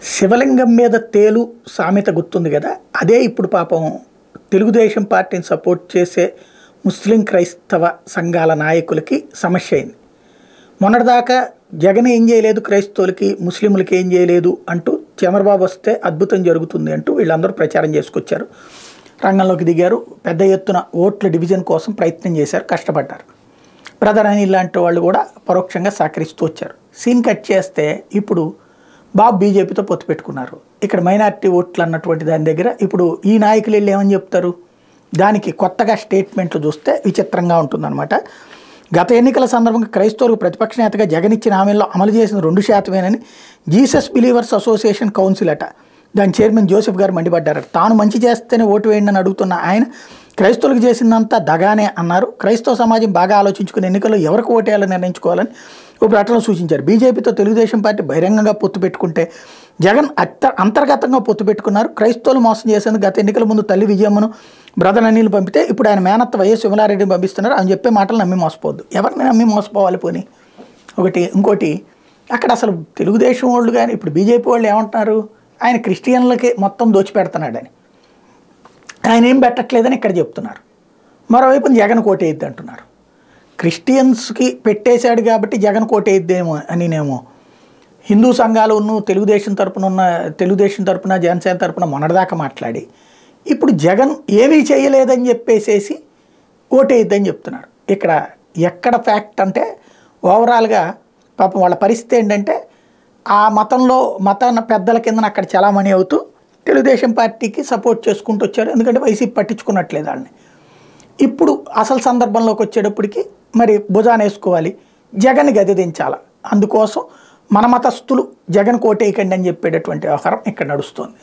శివలింగం మీద తేలు సామెత గుర్తుంది కదా, అదే ఇప్పుడు పాపం తెలుగుదేశం పార్టీని సపోర్ట్ చేసే ముస్లిం క్రైస్తవ సంఘాల నాయకులకి సమస్య అయింది. మొన్నటిదాకా జగన్ ఏం చేయలేదు, క్రైస్తవులకి ముస్లింలకి ఏం చేయలేదు అంటూ చంద్రబాబు వస్తే అద్భుతం జరుగుతుంది అంటూ వీళ్ళందరూ ప్రచారం చేసుకొచ్చారు, రంగంలోకి దిగారు, పెద్ద ఎత్తున ఓట్ల డివిజన్ కోసం ప్రయత్నం చేశారు, కష్టపడ్డారు. బ్రదర్ అనిల్ లాంటి వాళ్ళు కూడా పరోక్షంగా సహకరిస్తూ వచ్చారు. సీన్ కట్ చేస్తే ఇప్పుడు బాబు బీజేపీతో పొత్తు పెట్టుకున్నారు. ఇక్కడ మైనారిటీ ఓట్లు అన్నటువంటి దాని దగ్గర ఇప్పుడు ఈ నాయకులు వెళ్ళి ఏమని చెప్తారు, దానికి కొత్తగా స్టేట్మెంట్లు చూస్తే విచిత్రంగా ఉంటుందన్నమాట. గత ఎన్నికల సందర్భంగా క్రైస్తవులకు ప్రతిపక్ష నేతగా జగన్ ఇచ్చిన హామీల్లో అమలు చేసిన 2% జీసస్ బిలీవర్స్ అసోసియేషన్ కౌన్సిల్ అట. దాని చైర్మన్ జోసెఫ్ గారు మండిపడ్డారు. తాను మంచి చేస్తేనే ఓటు వేయండి అని అడుగుతున్న ఆయన క్రైస్తవులకు చేసిందంతా దగానే అన్నారు. క్రైస్తవ సమాజం బాగా ఆలోచించుకుని ఎన్నికల్లో ఎవరికి ఓటేయాలని నిర్ణయించుకోవాలని ఓ ప్రకటనలో సూచించారు. బీజేపీతో తెలుగుదేశం పార్టీ బహిరంగంగా పొత్తు పెట్టుకుంటే జగన్ అంతర్గతంగా పొత్తు పెట్టుకున్నారు. క్రైస్తవులు మోసం చేసేందుకు గత ఎన్నికల ముందు తల్లి విజయమ్మను బ్రదర్ అనిల్ పంపితే ఇప్పుడు ఆయన మేనత్త వైఎస్ విమలారెడ్డిని పంపిస్తున్నారు. ఆయన చెప్పే మాటలు నమ్మి మోసపోవద్దు. ఎవరిని నమ్మి మోసపోవాలి పోని ఇంకోటి అక్కడ అసలు తెలుగుదేశం వాళ్ళు కానీ ఇప్పుడు బీజేపీ వాళ్ళు ఏమంటున్నారు, ఆయన క్రిస్టియన్లకి మొత్తం దోచిపెడుతున్నాడని, ఆయన ఏం పెట్టట్లేదని ఇక్కడ చెప్తున్నారు. మరోవైపు జగన్ కోటేయద్దు అంటున్నారు. క్రిస్టియన్స్కి పెట్టేశాడు కాబట్టి జగన్ కోటేద్దేమో అనినేమో హిందూ సంఘాలు తెలుగుదేశం తరపున జనసేన తరపున మొన్నటిదాకా మాట్లాడి ఇప్పుడు జగన్ ఏమీ చేయలేదని చెప్పేసేసి ఓటేద్దని చెప్తున్నారు. ఇక్కడ ఎక్కడ ఫ్యాక్ట్ అంటే ఓవరాల్గా పాపం వాళ్ళ పరిస్థితి ఏంటంటే ఆ మత పెద్దల కింద అక్కడ చలామణి అవుతూ తెలుగుదేశం పార్టీకి సపోర్ట్ చేసుకుంటూ వచ్చారు. ఎందుకంటే వైసీపీ పట్టించుకున్నట్లేదు వాళ్ళని. ఇప్పుడు అసలు సందర్భంలోకి వచ్చేటప్పటికి మరి భుజాన వేసుకోవాలి, జగన్ గదిదించాలి. అందుకోసం మన మతస్థులు జగన్ కోటేయకండి అని చెప్పేటటువంటి వ్యవహారం ఇక్కడ నడుస్తుంది.